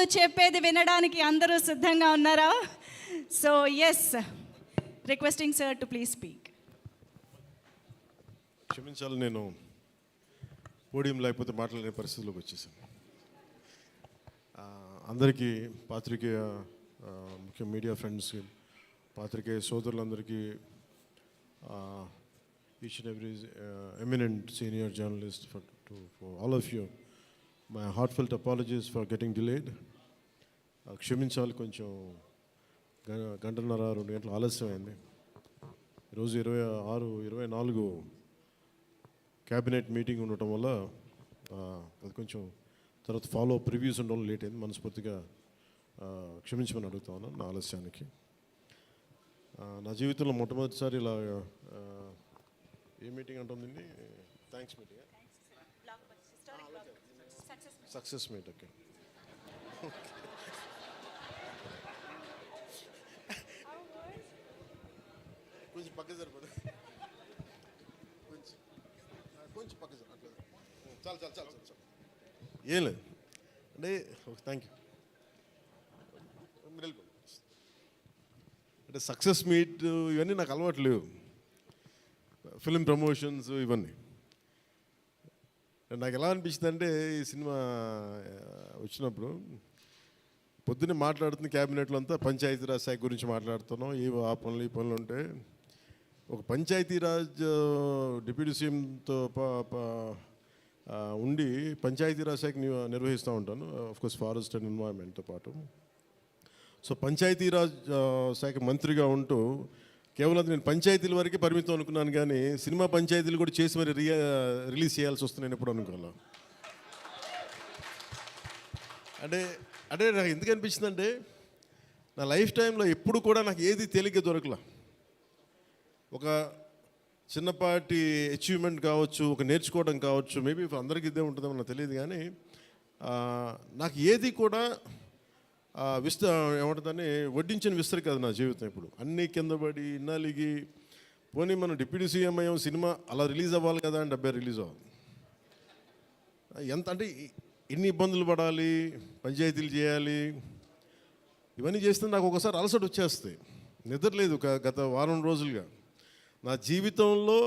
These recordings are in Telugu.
వాళ్ళు చెప్పేది వినడానికి అందరూ సిద్ధంగా ఉన్నారా? So yes, requesting sir to please speak. క్షమించాలి, నేను పోడియం లేకపోతే మాట్లాడే పరిస్థితిలోకి వచ్చేసాను. అందరికీ పాత్రికేయ ముఖ్య మీడియా ఫ్రెండ్స్కి, పాత్రికేయ సోదరులందరికీ, each and every eminent senior journalist, for all of you my heartfelt apologies for getting delayed. క్షమించాలి, కొంచెం గంటన్నర 2 గంటలు ఆలస్యమైంది. ఈరోజు 24 క్యాబినెట్ మీటింగ్ ఉండటం వల్ల అది కొంచెం తర్వాత ఫాలో ప్రివ్యూస్ ఉండడం లేట్ అయింది. మనస్ఫూర్తిగా క్షమించమని అడుగుతా ఉన్నాను నా ఆలస్యానికి. నా జీవితంలో మొట్టమొదటిసారి ఇలా ఏ మీటింగ్ అంటుందండి? Thanks meeting, success meet. Okay, కొంచెం పక్క సరిపోదు, కొంచెం పక్క సార్, అట్లా చాలు చాలు చాలు చాలు ఏం లేదు అంటే. Thank you. మీరు వెళ్ళిపోండి. అంటే సక్సెస్ మీట్ ఇవన్నీ నాకు అలవాటు లేవు, ఫిల్మ్ ప్రమోషన్స్ ఇవన్నీ. నాకు ఎలా అనిపించింది అంటే, ఈ సినిమా వచ్చినప్పుడు పొద్దున్నే మాట్లాడుతున్న క్యాబినెట్లో అంతా పంచాయతీరాజ్ శాఖ గురించి మాట్లాడుతున్నాం. ఆ పనులు ఈ పనులు ఉంటే ఒక పంచాయతీరాజ్ డిప్యూటీ సీఎంతో ఉండి పంచాయతీరాజ్ శాఖ నిర్వహిస్తూ ఉంటాను, ఆఫ్కోర్స్ ఫారెస్ట్ అండ్ ఎన్వైరన్మెంట్తో పాటు. సో పంచాయతీరాజ్ శాఖ మంత్రిగా ఉంటూ కేవలం నేను పంచాయతీల వరకే పరిమితం అనుకున్నాను, కానీ సినిమా పంచాయతీలు కూడా చేసి మరి రిలీజ్ చేయాల్సి వస్తుంది నేను ఎప్పుడు అనుకోలే. అంటే నాకు ఎందుకు అనిపించిందంటే, నా లైఫ్ టైంలో ఎప్పుడు కూడా నాకు ఏది తేలిగ్గా దొరకలా. ఒక చిన్నపాటి అచీవ్మెంట్ కావచ్చు, ఒక నేర్చుకోవడం కావచ్చు, మేబీ అందరికీ ఇదే ఉంటుందేమో నాకు తెలియదు, కానీ నాకు ఏది కూడా ఏమంటుందని వడ్డించిన విస్తరి కాదు నా జీవితం. ఇప్పుడు అన్నీ కింద పడి ఇన్నాళ్ళకి పోనీ మనం డిప్యూటీ సీఎం అయ్యాం, సినిమా అలా రిలీజ్ అవ్వాలి కదా అని 70 రిలీజ్ అవ్వాలి. ఎంత అంటే ఎన్ని ఇబ్బందులు పడాలి, పంచాయతీలు చేయాలి, ఇవన్నీ చేస్తే నాకు ఒకసారి అలసట వచ్చేస్తాయి. నిద్రలేదు గత వారం రోజులుగా నా జీవితంలో.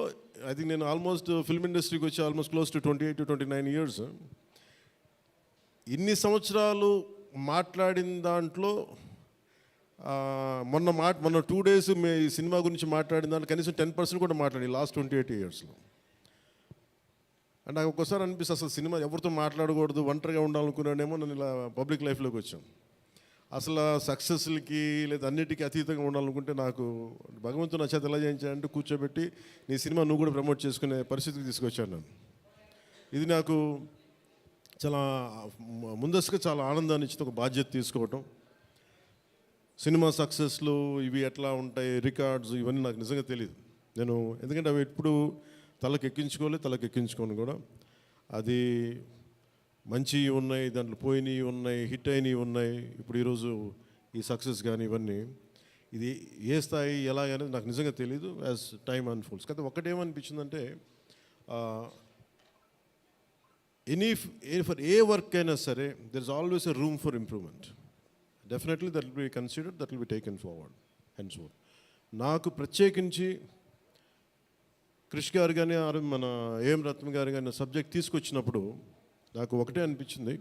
అది నేను ఆల్మోస్ట్ ఫిల్మ్ ఇండస్ట్రీకి వచ్చి almost close to 28 to 29 years. ఇన్ని సంవత్సరాలు మాట్లాడిన దాంట్లో మొన్న 2 days ఈ సినిమా గురించి మాట్లాడిన దాంట్లో కనీసం 10% కూడా మాట్లాడి లాస్ట్ 28 yearsలో. అంటే నాకు ఒక్కోసారి అనిపిస్తుంది, అసలు సినిమా ఎవరితో మాట్లాడకూడదు, ఒంటరిగా ఉండాలనుకున్నానేమో. నేను ఇలా పబ్లిక్ లైఫ్లోకి వచ్చాను. అసలు సక్సెస్లకి లేదా అన్నిటికీ అతీతంగా ఉండాలనుకుంటే నాకు భగవంతుడు నా చేత ఎలా చేయించాడంటే కూర్చోబెట్టి నీ సినిమా నువ్వు కూడా ప్రమోట్ చేసుకునే పరిస్థితికి తీసుకొచ్చాను నేను. ఇది నాకు చాలా ముందస్తుగా చాలా ఆనందాన్ని ఇచ్చింది, ఒక బాధ్యత తీసుకోవటం. సినిమా సక్సెస్లు ఇవి ఎట్లా ఉంటాయి, రికార్డ్స్ ఇవన్నీ నాకు నిజంగా తెలియదు. నేను ఎందుకంటే అవి ఎప్పుడు తలకెక్కించుకోను కూడా. అది మంచి ఉన్నాయి, దాంట్లో పోయినవి ఉన్నాయి, హిట్ అయినవి ఉన్నాయి. ఇప్పుడు ఈరోజు ఈ సక్సెస్ కానీ ఇవన్నీ ఇది ఏ స్థాయి ఎలా అనేది నాకు నిజంగా తెలీదు యాజ్ టైమ్ అన్ఫోల్డ్స్. కానీ ఒకటేమనిపించిందంటే, ఫర్ ఏ వర్క్ అయినా సరే there is always a room for improvement. Definitely that will be considered, that will be taken forward and so. నాకు ప్రత్యేకించి క్రిష్ గారు కానీ మన ఏఎం రత్న గారు కానీ సబ్జెక్ట్ తీసుకొచ్చినప్పుడు నాకు ఒకటే అనిపించింది,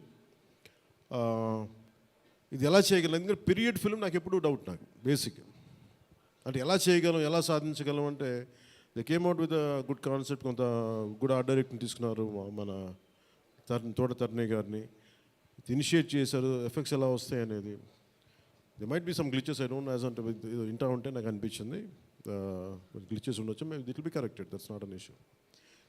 ఇది ఎలా చేయగలం. ఎందుకంటే పీరియడ్ ఫిల్మ్ నాకు ఎప్పుడూ డౌట్, నాకు బేసిక్ అంటే ఎలా చేయగలం, ఎలా సాధించగలం అంటే they came out with good concept. కొంత గుడ్ ఆర్ట్ డైరెక్ట్ని తీసుకున్నారు, మన తోట తరుణి గారిని ఇనిషియేట్ చేశారు. ఎఫెక్ట్స్ ఎలా వస్తాయి అనేది, they might be some glitches, I don't know, as అంటే వింటా ఉంటే నాకు అనిపించింది గ్లిచెస్ ఉండొచ్చు, maybe it will be corrected, that's not an issue.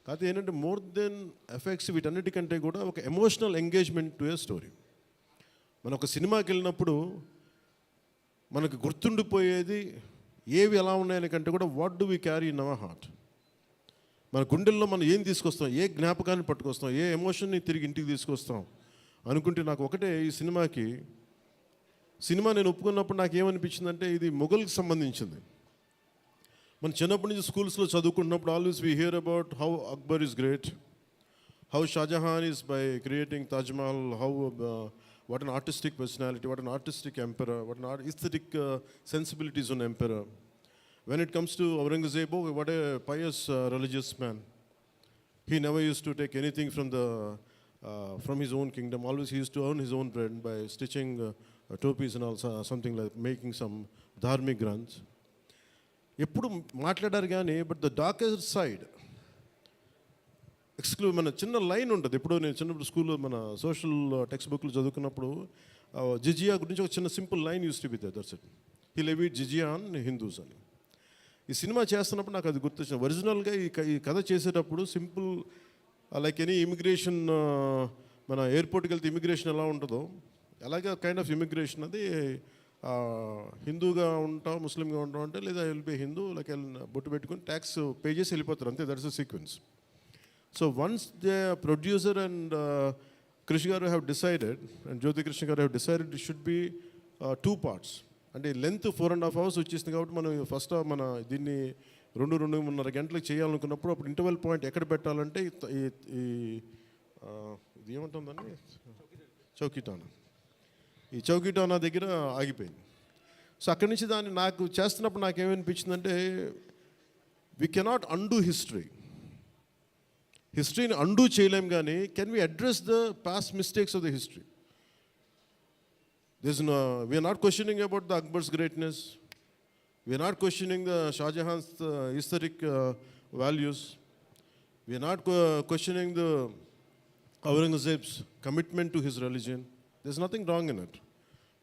కాకపోతే ఏంటంటే మోర్ దెన్ ఎఫెక్ట్స్ వీటన్నిటికంటే కూడా ఒక emotional engagement to a story. మనం ఒక సినిమాకి వెళ్ళినప్పుడు మనకు గుర్తుండిపోయేది ఏవి ఎలా ఉన్నాయని కంటే కూడా what do we carry in our heart. మన గుండెల్లో మనం ఏం తీసుకొస్తాం, ఏ జ్ఞాపకాన్ని పట్టుకొస్తాం, ఏ ఎమోషన్ని తిరిగి ఇంటికి తీసుకొస్తాం అనుకుంటే, నాకు ఒకటే ఈ సినిమా నేను ఒప్పుకున్నప్పుడు నాకు ఏమనిపించిందంటే, ఇది మొఘల్కి సంబంధించింది. మన చిన్నప్పటి నుంచి స్కూల్స్లో చదువుకుంటున్నప్పుడు always we hear about how Akbar is great, how Shahjahan is by creating Taj Mahal, how what an artistic personality, what an artistic emperor, what an aesthetic sensibilities on emperor. When it comes to Aurangzeb, oh, what a pious religious man. He never used to take anything from his own kingdom. Always he used to earn his own bread by stitching topis and also something like making some dharmic granths. ఎప్పుడు మాట్లాడారు కానీ బట్ ద డార్కెస్ట్ సైడ్ మన చిన్న లైన్ ఉంటుంది. ఎప్పుడు నేను చిన్నప్పుడు స్కూల్లో మన సోషల్ టెక్స్ట్ బుక్లు చదువుకున్నప్పుడు జిజియా గురించి ఒక చిన్న simple line use to be there. That's it. He levied jizya on Hindus అని. ఈ సినిమా చేస్తున్నప్పుడు నాకు అది గుర్తొచ్చింది. ఒరిజినల్గా ఈ కథ చేసేటప్పుడు సింపుల్ లైక్ ఎనీ ఇమిగ్రేషన్, మన ఎయిర్పోర్ట్కి వెళ్తే ఇమిగ్రేషన్ ఎలా ఉంటుందో అలాగే కైండ్ ఆఫ్ ఇమిగ్రేషన్ అది. హిందూగా ఉంటాం, ముస్లింగా ఉంటాం అంటే లేదా విల్ బి హిందూ లైక్ బొట్టు పెట్టుకుని ట్యాక్స్ పే చేసి వెళ్ళిపోతారు అంతే. That's the sequence. So once the producer and కృషి గారు హ్యావ్ డిసైడెడ్ అండ్ జ్యోతి కృష్ణ గారు have decided it should be 2 parts. అంటే లెంత్ 4.5 hours వచ్చేసింది కాబట్టి మనం ఫస్ట్ మన దీన్ని 2-2.5 గంటలకు చేయాలనుకున్నప్పుడు అప్పుడు ఇంటర్వెల్ పాయింట్ ఎక్కడ పెట్టాలంటే ఇది ఏమంటుందండి, చౌకీటానా. ఈ చౌకీటానా దగ్గర ఆగిపోయింది. సో అక్కడి నుంచి దాన్ని నాకు చేస్తున్నప్పుడు నాకేమనిపించిందంటే వీ కెనాట్ అండూ హిస్టరీని అండూ చేయలేం, కానీ can we address the past mistakes of the history. We are not questioning about the Akbar's greatness. We are not questioning the Shah Jahan's aesthetic values. We are not questioning the Aurangzeb's commitment to his religion. There's nothing wrong in it.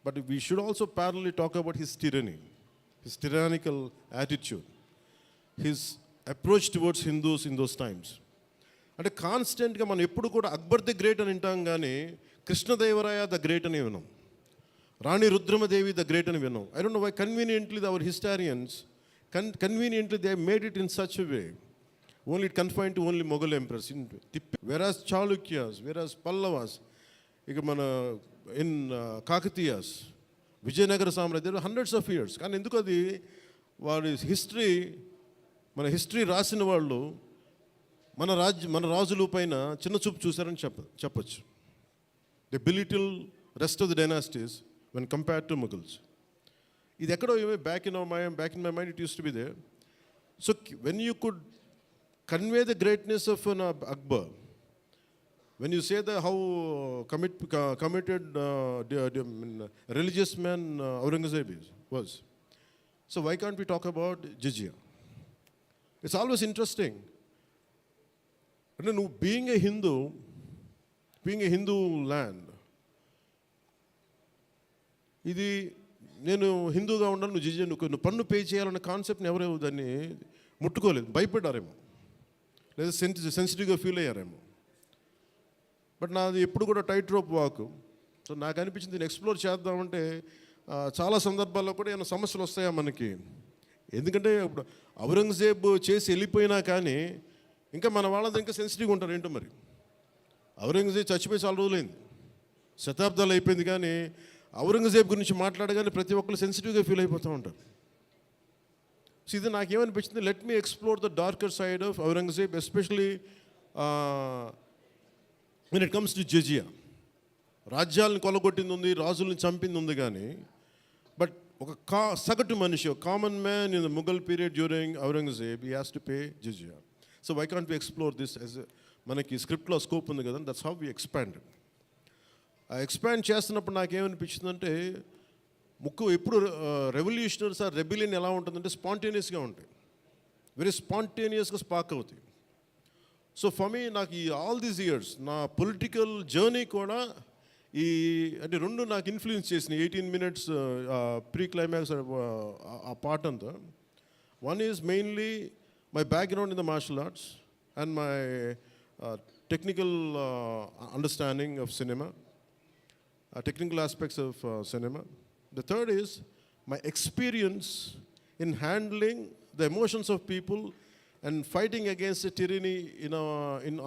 But we should also parallelly talk about his tyranny, his tyrannical attitude, his approach towards Hindus in those times. అంటే కాన్స్టెంట్గా మనం ఎప్పుడు కూడా అక్బర్ ది గ్రేట్ అని వింటాం, కానీ కృష్ణదేవరాయ ద గ్రేట్ అని విన్నాం, రాణి రుద్రమదేవి ద గ్రేట్ అని విన్నాం. I don't know why conveniently our historians conveniently they made it in such way only it confine to only Mughal emperors. Whereas Chalukyas, whereas Pallavas, ఇక మన ఇన్ కాకతీయాస్, విజయనగర సామ్రాజ్యం హండ్రెడ్స్ ఆఫ్ ఇయర్స్. కానీ ఎందుకు అది వారి మన హిస్టరీ రాసిన వాళ్ళు మన రాజుల పైన చిన్న చూపు చూశారని చెప్పచ్చు. The belittle rest of the dynasties when compared to Mughals. ఇది ఎక్కడో back in my mind it used to be there. So when you could convey the greatness of an Akbar, when you say that how committed religious man Aurangzeb was, so why can't we talk about jizya? It's always interesting. And being a Hindu land, ఇది నేను హిందూగా ఉండాలి, నువ్వు జిజియా నువ్వు పన్ను పే చేయాలన్న కాన్సెప్ట్ని ఎవరు దాన్ని ముట్టుకోలేదు, భయపడ్డారేమో, లేదా సెన్సిటివ్గా ఫీల్ అయ్యారేమో. బట్ నాది ఎప్పుడు కూడా టైట్ రోప్ వాక్. సో నాకు అనిపించింది దీన్ని ఎక్స్ప్లోర్ చేద్దామంటే చాలా సందర్భాల్లో కూడా ఏమైనా సమస్యలు వస్తాయా మనకి. ఎందుకంటే ఇప్పుడు ఔరంగజేబ్ చేసి వెళ్ళిపోయినా కానీ ఇంకా మన వాళ్ళంతా ఇంకా సెన్సిటివ్గా ఉంటారు ఏంటో మరి. ఔరంగజేబ్ చచ్చిపోయి చాలా రోజులైంది, శతాబ్దాలు అయిపోయింది, కానీ ఔరంగజేబ్ గురించి మాట్లాడగానే ప్రతి ఒక్కరు సెన్సిటివ్గా ఫీల్ అయిపోతూ ఉంటారు. సో ఇది నాకేమనిపించింది, let me explore the darker side of Aurangzeb, especially when it comes to jizya. రాజ్యాలను కొలగొట్టింది ఉంది, రాజులను చంపింది ఉంది, కానీ బట్ ఒక సగటు మనిషి, ఒక common man in the Mughal period during Aurangzeb, he has to pay jizya. So why can't we explore this as మనకి స్క్రిప్ట్లో స్కోప్ ఉంది కదా, దట్స్ హౌ వి ఎక్స్పాండెడ్. ఆ ఎక్స్పాండ్ చేస్తున్నప్పుడు నాకేమనిపించిందంటే ఎప్పుడు రెవల్యూషనరీస్ ఆ రెబిలియన్ ఎలా ఉంటుందంటే స్పాంటేనియస్గా ఉంటాయి, వెరీ స్పాంటేనియస్గా స్పార్క్ అవుతాయి. సో ఫర్ మీ నాకు ఈ ఆల్ దీస్ ఇయర్స్ నా పొలిటికల్ జర్నీ కూడా అంటే రెండు నాకు ఇన్ఫ్లుయెన్స్ చేసినాయి. 18 minutes ప్రీ క్లైమాక్స్ ఆ పార్ట్ అంతా. One is mainly my background in the martial arts and my technical understanding of cinema, technical aspects of cinema. The third is my experience in handling the emotions of people and fighting against the tyranny in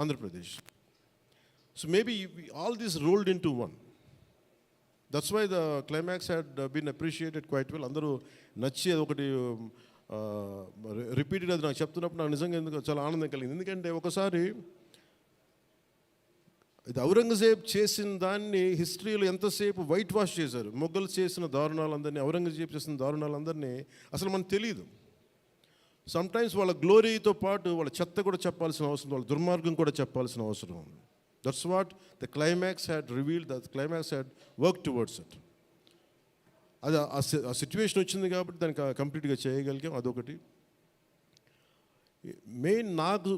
Andhra Pradesh. So maybe all this rolled into one. That's why the climax had been appreciated quite well. Andaru nachi okati repeated అది నాకు చెప్తున్నప్పుడు నాకు నిజంగా ఎందుకు చాలా ఆనందం కలిగింది. ఎందుకంటే ఒకసారి ఇది ఔరంగజేబ్ చేసిన దాన్ని హిస్టరీలో ఎంతసేపు వైట్ వాష్ చేశారు. మొఘలు చేసిన దారుణాలందరినీ, ఔరంగజేబ్ చేసిన దారుణాలందరినీ అసలు మనకు తెలియదు. సమ్టైమ్స్ వాళ్ళ గ్లోరీతో పాటు వాళ్ళ చెత్త కూడా చెప్పాల్సిన అవసరం, వాళ్ళ దుర్మార్గం కూడా చెప్పాల్సిన అవసరం ఉంది. That's what the climax had revealed, the climax had work towards it. అది ఆ సిచ్యువేషన్ వచ్చింది కాబట్టి దానికి కంప్లీట్గా చేయగలిగాం. అదొకటి. మెయిన్ నాకు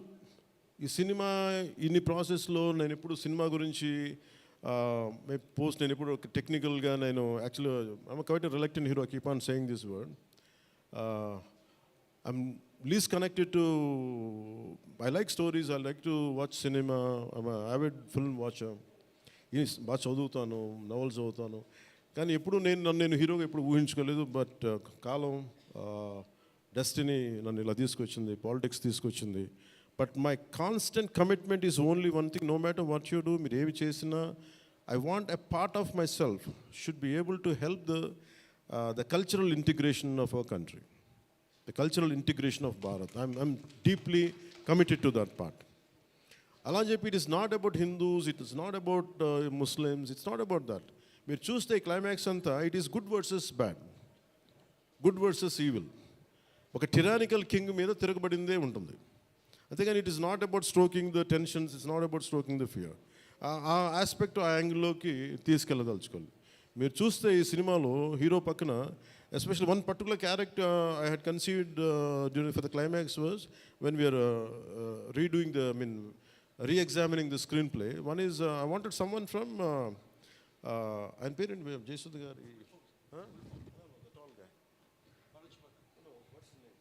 ఈ సినిమా ఇన్ని ప్రాసెస్లో నేను ఎప్పుడు సినిమా గురించి పోస్ట్, నేను ఎప్పుడు టెక్నికల్గా నేను యాక్చువల్గా I'm quite reluctant hero, keep on saying this word. I'm least connected to, I like stories, I like to watch cinema, I'm an avid film watcher. బాగా చదువుతాను, నవల్స్ చదువుతాను, కానీ ఎప్పుడు నేను హీరోగా ఎప్పుడు ఊహించుకోలేదు. బట్ కాలం, డెస్టినీ నన్ను ఇలా తీసుకొచ్చింది, పాలిటిక్స్ తీసుకొచ్చింది. But my constant commitment is only one thing, no matter what you do, మీరు ఏమి చేసినా I want a part of my self should be able to help the cultural integration of our country. The cultural integration of Bharat. I'm deeply committed to that part. అలా అని చెప్పి it is not about Hindus, it is not about Muslims, it's not about that. మీరు చూస్తే క్లైమాక్స్ అంతా it is good versus bad, good versus evil. ఒక tyrannical king మీద తిరగబడిందే ఉంటుంది. అంతేగాని it is not about stroking the tensions, it's not about stroking the fear. ఆ ఆస్పెక్ట్, ఆ యాంగిల్లోకి తీసుకెళ్ళదలుచుకోవాలి. మీరు చూస్తే ఈ సినిమాలో హీరో పక్కన especially one particular character I had conceived for the climax was when we are redoing re-examining the screenplay. One is I wanted someone from and parent we have Jaisud Gari, the tall guy. No, what's his name?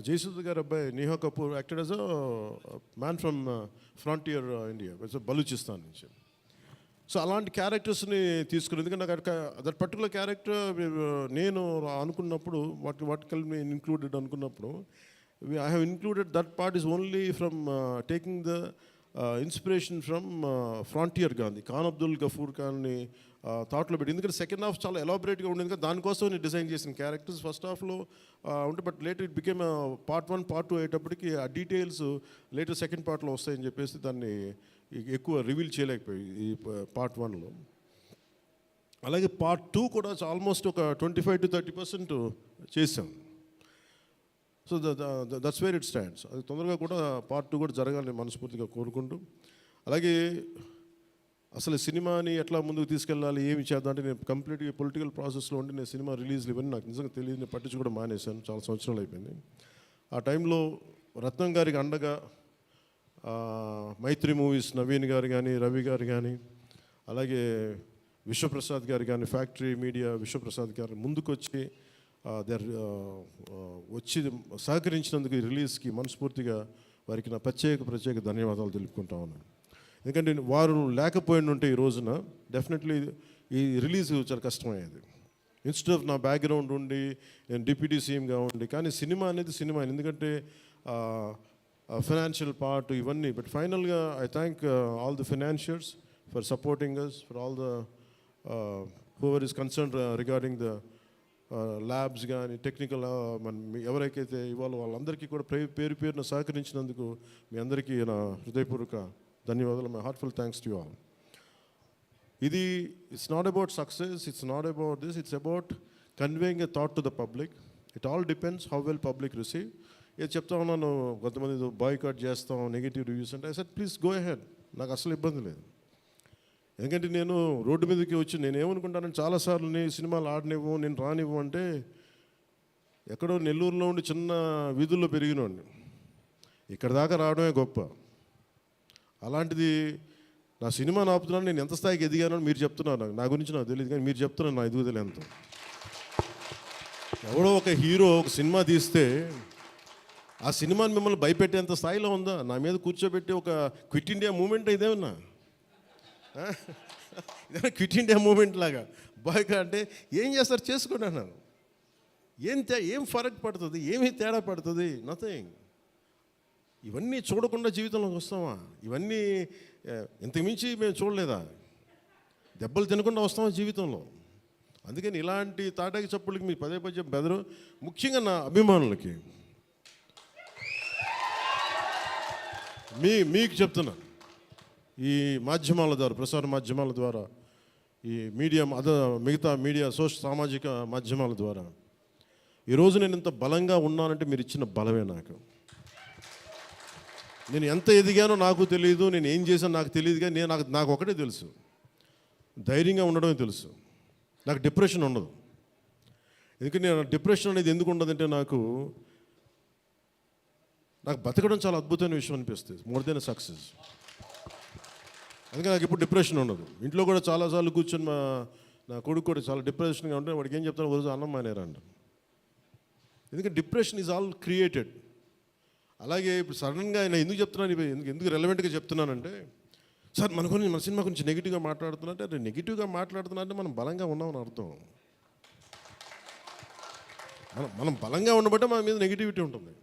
Jayasudha గారు అబ్బాయి Niha Kapoor acted as a man from frontier India, Baluchistan నుంచి. సో అలాంటి క్యారెక్టర్స్ని తీసుకుని, ఎందుకంటే నాకు దట్ పర్టికులర్ క్యారెక్టర్ నేను అనుకున్నప్పుడు వాట్ కెన్ బి ఇన్క్లూడెడ్ అనుకున్నప్పుడు I have included that part is only from taking the inspiration from frontier Gandhi, Khan Abdul Ghaffar ఖాన్ని థాట్లో పెట్టి. ఎందుకంటే సెకండ్ హాఫ్ చాలా ఎలాబరేట్గా ఉండేది కదా, దానికోసం నేను డిజైన్ చేసిన క్యారెక్టర్స్ ఫస్ట్ హాఫ్లో ఉంటే, but later it became part 1 part 2 అయ్యేటప్పటికి ఆ డీటెయిల్స్ లేటర్ సెకండ్ పార్ట్లో వస్తాయని చెప్పేసి దాన్ని ఎక్కువ రివీల్ చేయలేకపోయి ఈ పార్ట్ 1లో. అలాగే పార్ట్ 2 కూడా ఆల్మోస్ట్ ఒక 25 to 30% చేసాం. So that's where it stands. అది తొందరగా కూడా పార్ట్ 2 కూడా జరగాలని మనస్ఫూర్తిగా కోరుకుంటూ, అలాగే అసలు సినిమాని ఎట్లా ముందుకు తీసుకెళ్ళాలి, ఏమి చేద్దాం అంటే నేను కంప్లీట్గా పొలిటికల్ ప్రాసెస్లో ఉండి నేను సినిమా రిలీజ్లు ఇవన్నీ నాకు నిజంగా తెలియదు, నేను పట్టించుకోవడం మానేశాను, చాలా సంవత్సరాలు అయిపోయింది. ఆ టైంలో రత్నం గారికి అండగా మైత్రి మూవీస్ నవీన్ గారు కానీ, రవి గారు కానీ, అలాగే విశ్వప్రసాద్ గారు కానీ, ఫ్యాక్టరీ మీడియా విశ్వప్రసాద్ గారు ముందుకు వచ్చి వచ్చి సహకరించినందుకు ఈ రిలీజ్కి మనస్ఫూర్తిగా వారికి నా ప్రత్యేక ధన్యవాదాలు తెలుపుకుంటా ఉన్నాను. ఎందుకంటే వారు లేకపోయిన ఉంటే ఈ రోజున డెఫినెట్లీ ఈ రిలీజ్ చాలా కష్టమయ్యేది. ఇన్స్టెడ్ ఆఫ్ నా బ్యాక్గ్రౌండ్ ఉండి నేను డిప్యూటీ సీఎంగా ఉండి, కానీ సినిమా అనేది సినిమా, ఎందుకంటే ఫైనాన్షియల్ పార్ట్ ఇవన్నీ. బట్ ఫైనల్గా I thank all the financiers for supporting us, for all the whoever is concern regarding the labs కానీ టెక్నికల్ ఎవరికైతే ఇవాళ వాళ్ళందరికీ కూడా పేరున సహకరించినందుకు మీ అందరికీ నా హృదయపూర్వక ధన్యవాదాలు. My heartful thanks to you all. ఇది it's not about success, it's not about this, it's about conveying a thought to the public. It all depends how well public receive. ఏది చెప్తా ఉన్నాను, కొంతమంది బాయ్కాట్ చేస్తాం, నెగిటివ్ రివ్యూస్ అంటే, I said please go ahead, నాకు అసలు ఇబ్బంది లేదు. ఎందుకంటే నేను రోడ్డు మీదకి వచ్చి నేను ఏమనుకుంటానని చాలాసార్లు నేను సినిమాలు ఆడనివ్వు, నేను రానివ్వు అంటే, ఎక్కడో నెల్లూరులో ఉండి చిన్న వీధుల్లో పెరిగినోడిని, ఇక్కడ దాకా రావడమే గొప్ప. అలాంటిది నా సినిమాని ఆపుతున్నాను, నేను ఎంత స్థాయికి ఎదిగానో మీరు చెప్తున్నారు. నా గురించి నాకు తెలియదు, కానీ మీరు చెప్తున్నారు నా ఎదుగుదల ఎంత. ఎవడో ఒక హీరో ఒక సినిమా తీస్తే ఆ సినిమాని మిమ్మల్ని భయపెట్టేంత స్థాయిలో ఉందా? నా మీద కూర్చోబెట్టి ఒక క్విట్ ఇండియా మూమెంట్ ఇదేమన్నా, ఇదేమన్నా క్విట్ ఇండియా మూమెంట్ లాగా బాయ్కా అంటే ఏం చేస్తారు చేసుకోండి అన్నాను. ఏం ఫరక్ పడుతుంది, ఏమీ తేడా పడుతుంది? నథింగ్. ఇవన్నీ చూడకుండా జీవితంలోకి వస్తామా? ఇవన్నీ ఇంతకుమించి మేము చూడలేదా? దెబ్బలు తినకుండా వస్తామా జీవితంలో? అందుకని ఇలాంటి తాటాకి చప్పులకి మీ పదే పదే బెదరు, ముఖ్యంగా నా అభిమానులకి మీకు చెప్తున్నా, ఈ మాధ్యమాల ద్వారా, ప్రసార మాధ్యమాల ద్వారా, ఈ మీడియా మిగతా మీడియా సామాజిక మాధ్యమాల ద్వారా ఈరోజు నేను ఇంత బలంగా ఉన్నానంటే మీరు ఇచ్చిన బలమే నాకు. నేను ఎంత ఎదిగానో నాకు తెలియదు, నేను ఏం చేశానో నాకు తెలియదు, కానీ నాకు ఒకటే తెలుసు, ధైర్యంగా ఉండడమే తెలుసు. నాకు డిప్రెషన్ ఉండదు. ఎందుకంటే నేను డిప్రెషన్ అనేది ఎందుకు ఉండదంటే నాకు బతకడం చాలా అద్భుతమైన విషయం అనిపిస్తుంది, మోర్ దెన్ సక్సెస్. అందుకే నాకు ఇప్పుడు డిప్రెషన్ ఉండదు. ఇంట్లో కూడా చాలాసార్లు కూర్చొని నా కొడుకు కూడా చాలా డిప్రెషన్గా ఉంటే వాడికి ఏం చెప్తాను, రోజు అన్నం మానేరంట. ఎందుకంటే డిప్రెషన్ ఈజ్ ఆల్ క్రియేటెడ్. అలాగే ఇప్పుడు సడన్గా నేను ఎందుకు చెప్తున్నాను, ఎందుకు రెలవెంట్గా చెప్తున్నానంటే, సార్ మన సినిమా గురించి నెగిటివ్గా మాట్లాడుతున్నట్టే, అదే నెగిటివ్గా మాట్లాడుతున్నా అంటే మనం బలంగా ఉన్నామని అర్థం. మనం బలంగా ఉండబట్టే మన మీద నెగిటివిటీ ఉంటుంది.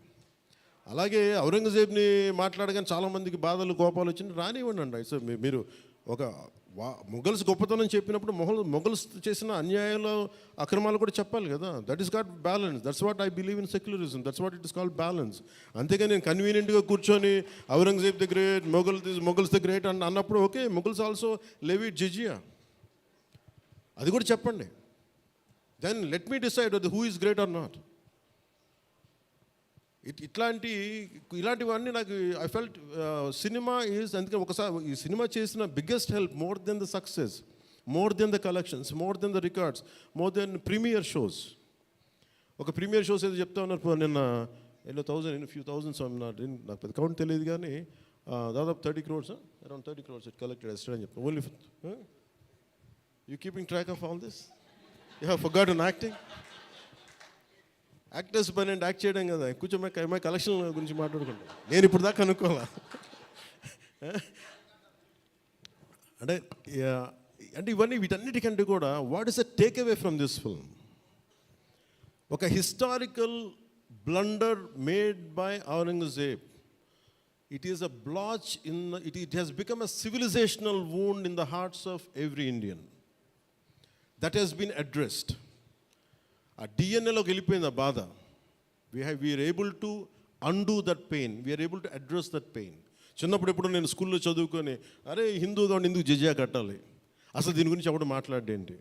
అలాగే ఔరంగజేబ్ని మాట్లాడగానే చాలామందికి బాధలు కోపాలు వచ్చింది, రానివ్వండి అండి. సో మీరు ఒక మొఘల్స్ గొప్పతనం చెప్పినప్పుడు మొఘల్స్ చేసిన అన్యాయాలు అక్రమాలు కూడా చెప్పాలి కదా. That is got balance. That's what I believe in secularism. That's what it is called balance. అంతేగాని నేను కన్వీనియంట్గా కూర్చొని Aurangzeb the great, Mughals the great అన్నప్పుడు okay, Mughals also levied jizya, అది కూడా చెప్పండి. Then let me decide who is great or not. ఇలాంటివన్నీ నాకు ఐ ఫెల్ట్ సినిమా ఈజ్, అందుకే ఒకసారి ఈ సినిమా చేసిన biggest help, more than the success, more than the collections, more than the records, more than premiere shows. ఒక ప్రీమియర్ షోస్ ఏదో చెప్తా ఉన్నారు నిన్న, ఫ్యూ థౌజండ్స్, నాకు పెద్ద కౌంట్ తెలియదు కానీ దాదాపు 30 crores, around 30 crores it collected yesterday అని చెప్తాను. Only you keeping track of all this? You have forgotten acting. Actors పని అంటే యాక్ట్ చేయడం కదా, కూర్చోమై కలెక్షన్ గురించి మాట్లాడుకుంటాం. నేను ఇప్పుడు దాకా అనుకోవాలా అంటే వీటన్నిటికంటే కూడా what is the take away from this film? ఒక historical blunder made by Aurangzeb. It is a blotch it has become a civilizational wound in the hearts of every Indian. That has been addressed. ఆ డిఎన్ఏలోకి వెళ్ళిపోయింది ఆ బాధ. We are able to undo that pain, we are able to address that pain. చిన్నప్పుడు ఎప్పుడు నేను స్కూల్లో చదువుకొని, అరే హిందూగా ఉండి ఎందుకు జిజియా కట్టాలి, అసలు దీని గురించి ఎవడు మాట్లాడేంటి,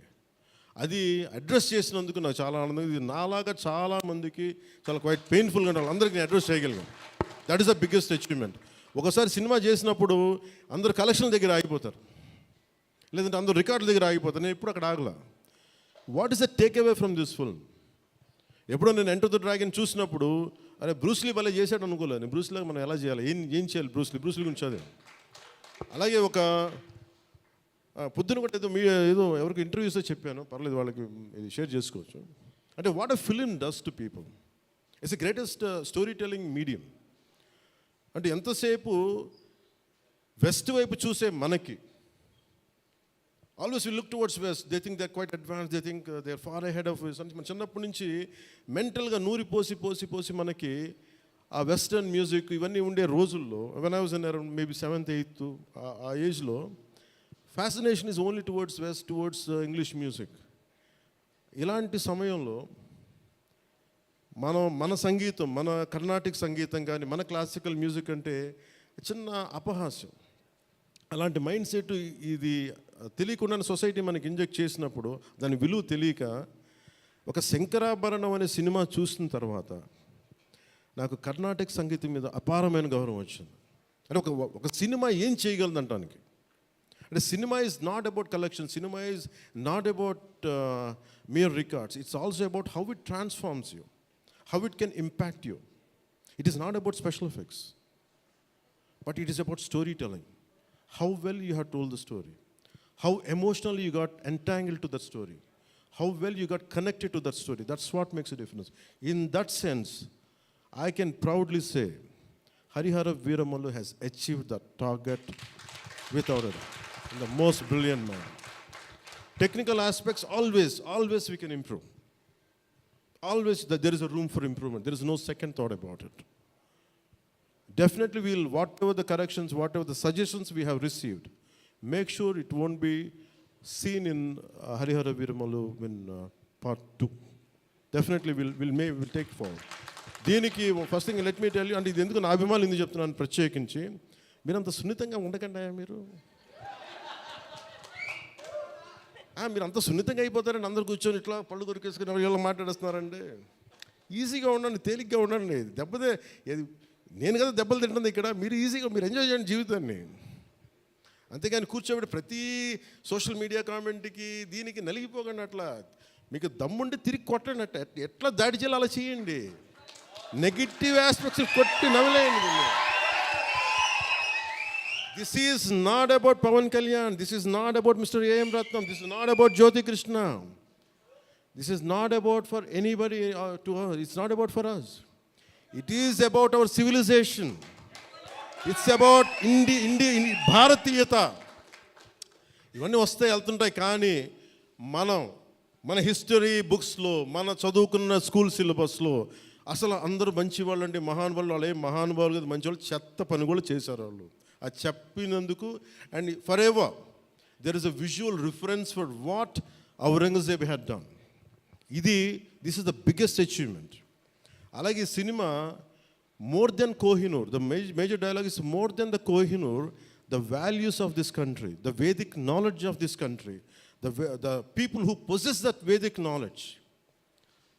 అది అడ్రస్ చేసినందుకు నాకు చాలా ఆనందంగా. ఇది నాలాగా చాలామందికి చాలా క్వైట్ పెయిన్ఫుల్గా ఉండాలి, అందరికీ నేను అడ్రస్ చేయగలిగాను. That is the biggest achievement. ఒకసారి సినిమా చేసినప్పుడు అందరు కలెక్షన్ల దగ్గర ఆగిపోతారు, లేదంటే అందరు రికార్డుల దగ్గర ఆగిపోతారు. నేను ఎప్పుడు అక్కడ ఆగలా. What is the take away from this film? ఎప్పుడో నేను ఎంటర్ ద డ్రాగన్ చూసినప్పుడు, అరే బ్రూస్లీ భలే చేశాడు అనుకోలేదు. నేను బ్రూస్లీగా మనం ఎలా చేయాలి, ఏం చేయాలి, బ్రూస్లీ గురించి చదివాను. అలాగే ఒక పొద్దున కూడా ఏదో ఎవరికి ఇంటర్వ్యూస్లో చెప్పాను, పర్లేదు వాళ్ళకి ఇది షేర్ చేసుకోవచ్చు. అంటే what a film does to people. It's the greatest story telling medium. అంటే ఎంతసేపు వెస్ట్ వైపు చూసే మనకి, always we look towards west, they think they are quite advance, they think they are far ahead of us. మన చిన్నప్పటి నుంచి మెంటల్గా నూరి పోసి మనకి ఆ వెస్టర్న్ మ్యూజిక్ ఇవన్నీ ఉండే రోజుల్లో, when I was in around maybe 7th 8th ఆ ఏజ్లో, fascination is only towards west, towards English music. ఇలాంటి సమయంలో మన సంగీతం, మన కర్ణాటిక్ సంగీతం కానీ, మన క్లాసికల్ మ్యూజిక్ అంటే చిన్న అపహాస్యం. అలాంటి మైండ్ సెట్ ఇది తెలియకుండా సొసైటీ మనకి ఇంజెక్ట్ చేసినప్పుడు, దాని విలువ తెలియక, ఒక శంకరాభరణం అనే సినిమా చూసిన తర్వాత నాకు కర్ణాటక సంగీతం మీద అపారమైన గౌరవం వచ్చింది. అంటే ఒక సినిమా ఏం చేయగలదంటానికి. అంటే cinema is not about collection, cinema is not about mere records, it's also about how it transforms you, how it can impact you. It is not about special effects, but it is about story telling. How well you have told the story, how emotionally you got entangled to that story, how well you got connected to that story. That's what makes a difference. In that sense, I can proudly say Harihara Veeramallu has achieved that target without a doubt. In the most brilliant manner. Technical aspects, always we can improve. Always there is a room for improvement. There is no second thought about it. Definitely whatever the corrections, whatever the suggestions we have received, make sure it won't be scene in Harihara Viramalu in part 2. Definitely we'll take forward. దీనికి first thing let me tell you, అంటే ఇది ఎందుకు నా అభిమానులు ఎందుకు చెప్తున్నాను ప్రత్యేకించి, మీరు అంత సున్నితంగా ఉండకండి మీరు. మీరు అంత సున్నితంగా అయిపోతారండి, అందరు కూర్చొని ఇట్లా పళ్ళు కొరికేసుకుని వీళ్ళు మాట్లాడేస్తున్నారండి. ఈజీగా ఉండండి, తేలిగ్గా ఉండండి. నేను కదా దెబ్బలు తింటుంది ఇక్కడ, మీరు ఈజీగా మీరు ఎంజాయ్ చేయండి జీవితాన్ని. అంతేగాని కూర్చోబెట్టి ప్రతి సోషల్ మీడియా కామెంట్కి దీనికి నలిగిపోకండి. అట్లా మీకు దమ్ముండి తిరిగి కొట్టండి. ఎట్లా దాడి చేయాలి అలా చేయండి. నెగిటివ్ ఆస్పెక్ట్స్ కొట్టి నవ్వలేయండి. This is not about Pawan Kalyan. This is not about Mr. A.M. Ratnam. This is not about Jyoti Krishna. This is not about for anybody to her. It's not about for us. It is about our civilization. It's about భారతీయత. ఇవన్నీ వస్తాయి వెళ్తుంటాయి, కానీ మన హిస్టరీ బుక్స్లో, మన చదువుకున్న స్కూల్ సిలబస్లో అసలు అందరూ మంచి వాళ్ళు అంటే మహానుభావులు, వాళ్ళు ఏం మహానుభావులు కదా, మంచి వాళ్ళు చెత్త పని కూడా చేశారు వాళ్ళు. అది చెప్పినందుకు and for ever there is a visual reference for what Aurangzeb had done. This is the biggest achievement. అలాగే ఈ cinema more than Kohinoor, the major dialogue is more than the Kohinoor, the values of this country, the Vedic knowledge of this country, the people who possess that Vedic knowledge,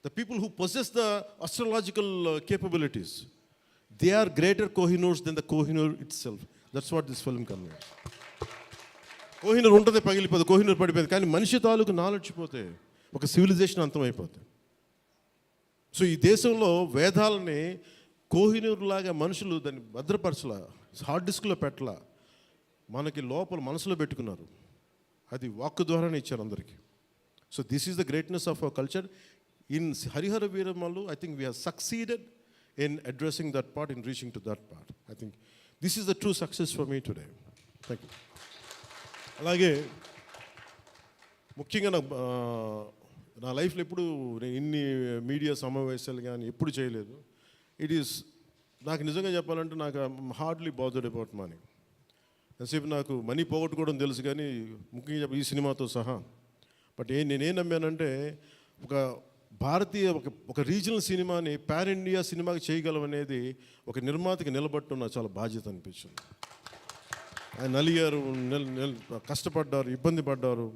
the people who possess the astrological capabilities, they are greater Kohinoors than the Kohinoor itself. That's what this film conveys. Kohinoor ఉంటుంది, పగిలిపోదు, కోహినూర్ పడిపోతుంది, కానీ మనిషి తాలూకు నాలెడ్జ్ పోతే ఒక సివిలైజేషన్ అంతమైపోతుంది. సో ఈ దేశంలో వేదాలని కోహినూర్ లాగా మనుషులు దాన్ని భద్రపరచలా, హార్డ్ డిస్క్లో పెట్టలా, మనకి లోపల మనసులో పెట్టుకున్నారు. అది వాక్కు ద్వారానే ఇచ్చారు అందరికీ. So this is the greatness of our culture. In Harihara Viramalu, I think we have succeeded in addressing that part, in reaching to that part. I think this is the true success for me today. Thank you. అలాగే ముఖ్యంగా నా లైఫ్లో ఎప్పుడు ఇన్ని మీడియా సమావేశాలు కానీ ఎప్పుడు చేయలేదు. నాకు నిజంగా చెప్పాలంటే నాకు హార్డ్లీ బాదర్డ్ అబౌట్ మనీ. ఎంతసేపు నాకు మనీ పోగొట్టుకోవడం తెలుసు, కానీ ముఖ్యంగా ఈ సినిమాతో సహా. బట్ నేనేం నమ్మానంటే ఒక రీజనల్ సినిమాని పాన్ ఇండియా సినిమాకి చేయగలం అనేది ఒక నిర్మాతకి నిలబట్టడం నాకు చాలా బాధ్యత అనిపించింది. ఆయన నలిగారు, కష్టపడ్డారు, ఇబ్బంది పడ్డారు.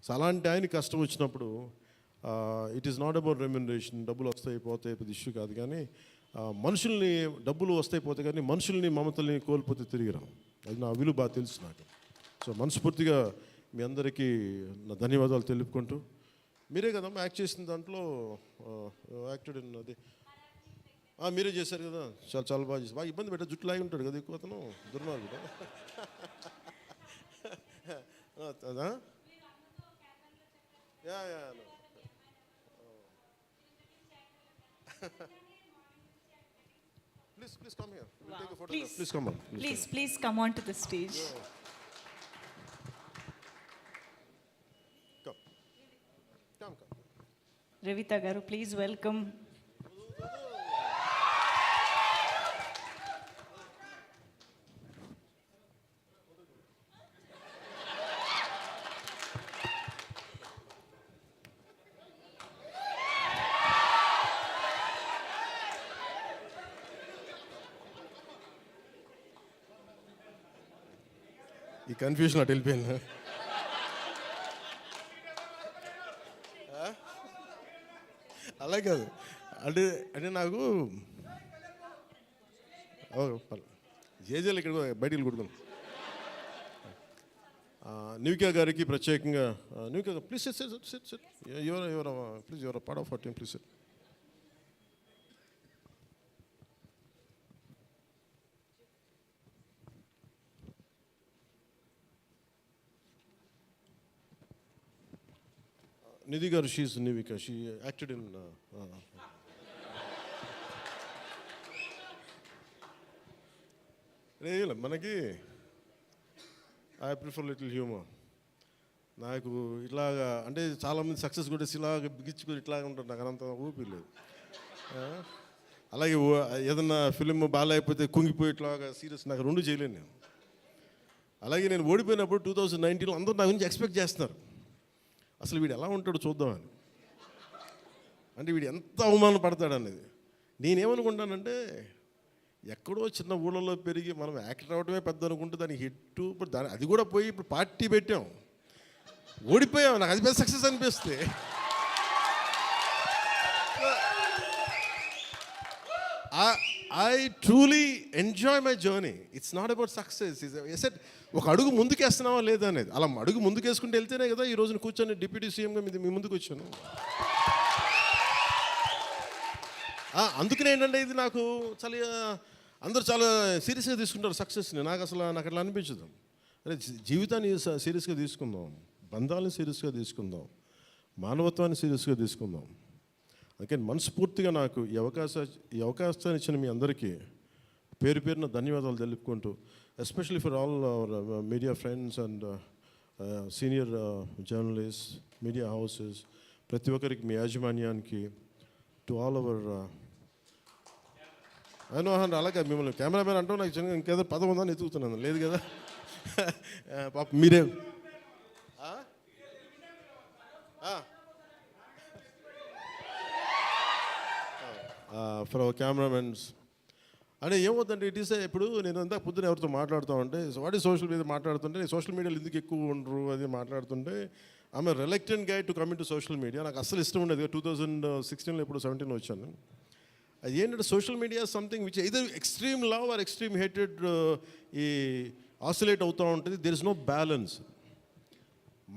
సో అలాంటి ఆయన కష్టం వచ్చినప్పుడు it is not about remuneration, డబ్బులు వస్తాయి పోతాయి పెద్ద ఇష్యూ కాదు, కానీ మనుషుల్ని డబ్బులు వస్తాయి పోతాయి, కానీ మనుషుల్ని మమతల్ని కోల్పోతే తిరిగి రాం. అది నా విలువ బాగా తెలుసు నాకు. సో మనస్ఫూర్తిగా మీ అందరికీ నా ధన్యవాదాలు తెలుపుకుంటూ, మీరే కదమ్మా యాక్ట్ చేసిన దాంట్లో యాక్టెడ్ అది మీరే చేశారు కదా, చాలా బాగా చేశారు. బాగా ఇబ్బంది పెట్టా, జుట్టు లాగి ఉంటాడు కదా ఎక్కువ అతను, దుర్మార్గుడు. అదా Please come here. We'll take a photograph. Please come on. Please come on to the stage. Come. Revita garu, please welcome. ఈ కన్ఫ్యూజన్ అటు వెళ్ళిపోయింది. అలా కాదు, అంటే నాకు జేజేలు ఇక్కడ బయటికి కొడుకున్నాను. న్యూకియా గారికి ప్రత్యేకంగా, Nyukia please sit please your part of our team, please sit. Nidhi గారు, she is Nivika, she acted in మనకి ఐ ప్రిఫర్ లిటిల్ హ్యూమర్. నాకు ఇట్లాగా అంటే చాలామంది సక్సెస్ కూడా ఇలాగ బిగించుకొని ఇట్లాగా ఉంటారు, నాకు అంత ఊపి లేదు. అలాగే ఏదన్నా ఫిలిం బాగాలేకపోతే కుంగిపోయి ఇట్లాగా సీరియస్, నాకు రెండు చేయలేను నేను. అలాగే నేను ఓడిపోయినప్పుడు 2019లో అందరూ నా గురించి ఎక్స్పెక్ట్ చేస్తున్నారు, అసలు వీడు ఎలా ఉంటాడో చూద్దామని, అంటే వీడు ఎంత అవమానం పడతాడు అనేది. నేనేమనుకుంటానంటే ఎక్కడో చిన్న ఊళ్ళలో పెరిగి మనం యాక్టర్ అవడమే పెద్ద అనుకుంటే దానికి హిట్, ఇప్పుడు దాని అది కూడా పోయి ఇప్పుడు పార్టీ పెట్టాం, ఓడిపోయాం, నాకు అది పెద్ద సక్సెస్ అనిపిస్తే. I truly enjoy my journey. It's not about success. Set ఒక అడుగు ముందుకేస్తున్నావా లేదా అనేది. అలా అడుగు ముందుకేసుకుంటూ వెళ్తేనే కదా ఈ రోజున కూర్చొని డిప్యూటీ సీఎంగా మీ ముందుకు వచ్చాను. అందుకనే ఏంటంటే ఇది నాకు చాలా అందరూ చాలా సీరియస్గా తీసుకుంటారు సక్సెస్ని. నాకు అట్లా అనిపించదు. అరే జీవితాన్ని సీరియస్గా తీసుకుందాం, బంధాలను సీరియస్గా తీసుకుందాం, మానవత్వాన్ని సీరియస్గా తీసుకుందాం. అందుకని మనస్ఫూర్తిగా నాకు ఈ అవకాశాన్ని ఇచ్చిన మీ అందరికీ పేరు పేరున ధన్యవాదాలు తెలుపుకుంటూ, especially for all our media friends and senior journalist, media houses, ప్రతి ఒక్కరికి, మీ యాజమాన్యానికి, టు ఆల్ అవర్ అయినా అలాగే మిమ్మల్ని కెమెరామెన్ అంటూ నాకు చిన్న ఇంకేదో పదం ఉందని ఎత్తుకుతున్నాను, లేదు కదా. పాప మీరే ఫర్ అవర్ కెమెరామెన్స్ అంటే ఏమవుతుందంటే ఇట్ ఈస్ ఇప్పుడు నేను అంతా పొద్దున ఎవరితో మాట్లాడుతూ ఉంటే వాటి సోషల్ మీడియా మాట్లాడుతుంటే, నేను సోషల్ మీడియాలో ఎందుకు ఎక్కువ ఉండరు అది మాట్లాడుతుంటే, ఆమె reluctant guy to coming to social media. నాకు అస్సలు ఇష్టం ఉండేది. 2016లో ఇప్పుడు 17 వచ్చాను. అది ఏంటంటే social media something which either extreme love or extreme hated ఈ ఆసిలేట్ అవుతూ ఉంటుంది. There is no balance.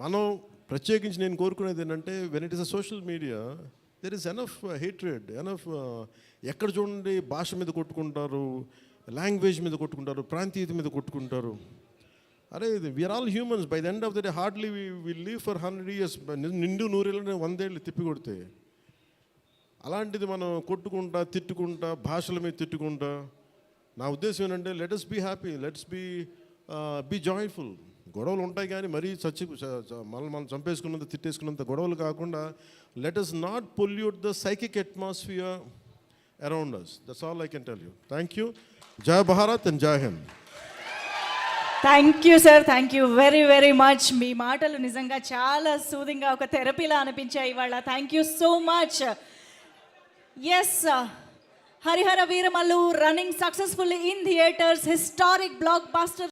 మనం ప్రత్యేకించి నేను కోరుకునేది ఏంటంటే when it is a social media there is enough hatred, enough ఎక్కడ చూడండి భాష మీద కొట్టుకుంటారు, లాంగ్వేజ్ మీద కొట్టుకుంటారు, ప్రాంతీయత మీద కొట్టుకుంటారు. అరే we are all humans. By the end of the day hardly we live for 100 years. నిండు 100 ఏళ్ళని 100 ఏళ్ళు తిప్పి కొడితే, అలాంటిది మనం కొట్టుకుంటా తిట్టుకుంటా భాషల మీద తిట్టుకుంటా, నా ఉద్దేశం ఏంటంటే let us be happy, let's be joyful. గొడవలు ఉంటాయి కానీ మరీ మనం చంపేసుకున్నంత తిట్టేసుకున్నంత గొడవలు కాకుండా let us not pollute the psychic atmosphere around us. That's all I can tell you. Thank you. Jai Bharat and Jai Hind. Thank you sir, thank you very very much. మీ మాటలు నిజంగా చాలా సూదింగ్గా ఒక థెరపీలా అనిపించాయి ఇవాళ. Thank you so much. Yes, Harihara Veeramallu running successfully in theatres, historic block buster